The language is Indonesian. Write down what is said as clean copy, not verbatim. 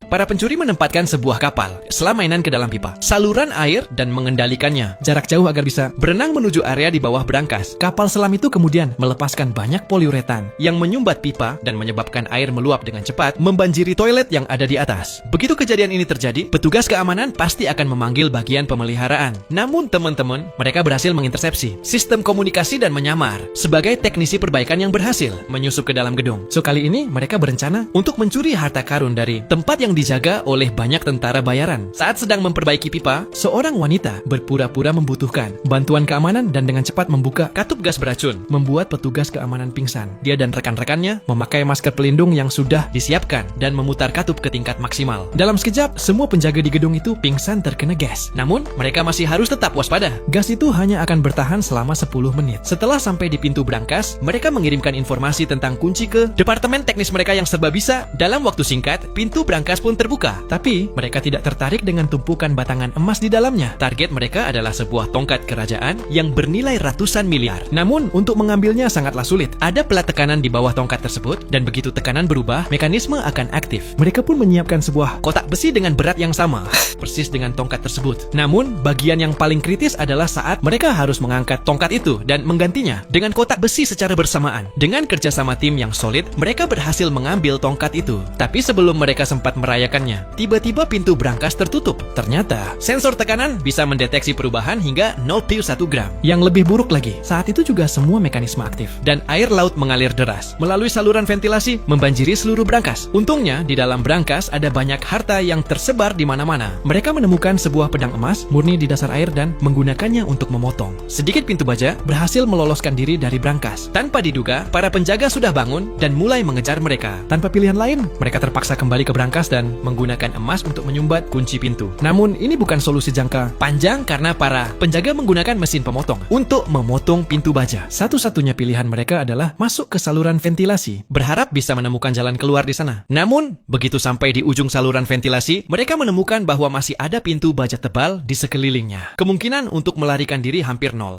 Para pencuri menempatkan sebuah kapal setelah mainan ke dalam pipa, saluran air, dan mengendalikannya jarak jauh agar bisa berenang menuju area di bawah berangkas. Kapal selam itu kemudian melepaskan banyak poliuretan yang menyumbat pipa dan menyebabkan air meluap dengan cepat, membanjiri toilet yang ada di atas. Begitu kejadian ini terjadi, petugas keamanan pasti akan memanggil bagian pemeliharaan. Namun teman-teman, mereka berhasil mengintersepsi sistem komunikasi dan menyamar sebagai teknisi perbaikan yang berhasil menyusup ke dalam gedung. So kali ini mereka berencana untuk mencuri harta karun dari tempat yang dijaga oleh banyak tentara bayaran. Saat sedang memperbaiki pipa, seorang wanita berpura-pura membutuhkan bantuan keamanan dan dengan cepat membuka katup gas beracun, membuat petugas keamanan pingsan. Dia dan rekan-rekannya memakai masker pelindung yang sudah disiapkan dan memutar katup ke tingkat maksimal. Dalam sekejap, semua penjaga di gedung itu pingsan terkena gas. Namun, mereka masih harus tetap waspada. Gas itu hanya akan bertahan selama 10 menit. Setelah sampai di pintu berangkas, mereka mengirimkan informasi tentang kunci ke departemen teknis mereka yang serba bisa. Dalam waktu singkat, pintu berangkas pun terbuka. Tapi, mereka tidak tertarik dengan tumpukan batangan emas di dalamnya. Target mereka adalah sebuah tongkat kerajaan yang bernilai ratusan miliar. Namun, untuk mengambilnya sangatlah sulit. Ada pelat tekanan di bawah tongkat tersebut, dan begitu tekanan berubah, mekanisme akan aktif. Mereka pun menyiapkan sebuah kotak besi dengan berat yang sama, persis dengan tongkat tersebut. Namun, bagian yang paling kritis adalah saat mereka harus mengangkat tongkat itu dan menggantinya dengan kotak besi secara bersamaan. Dengan kerjasama tim yang solid, mereka berhasil mengambil tongkat itu. Tapi sebelum mereka sempat merayakannya, tiba-tiba pintu berangkas tertutup. Ternyata, sensor tekanan bisa mendeteksi perubahan hingga 0,1 gram. Yang lebih buruk lagi, saat itu juga semua mekanisme aktif, dan air laut mengalir deras melalui saluran ventilasi membanjiri seluruh berangkas. Untungnya, di dalam berangkas ada banyak harta yang tersebar di mana-mana. Mereka menemukan sebuah pedang emas murni di dasar air dan menggunakannya untuk memotong. Sedikit pintu baja berhasil meloloskan diri dari berangkas. Tanpa diduga, para penjaga sudah bangun dan mulai mengejar mereka. Tanpa pilihan lain, mereka terpaksa kembali ke berangkas dan menggunakan emas untuk menyumbat kunci pintu. Namun, ini bukan solusi jangka panjang karena para penjaga menggunakan mesin pemotong untuk memotong pintu baja. Satu-satunya pilihan mereka adalah masuk ke saluran ventilasi, berharap bisa menemukan jalan keluar di sana. Namun, begitu sampai di ujung saluran ventilasi, mereka menemukan bahwa masih ada pintu baja tebal di sekelilingnya. Kemungkinan untuk melarikan diri hampir nol.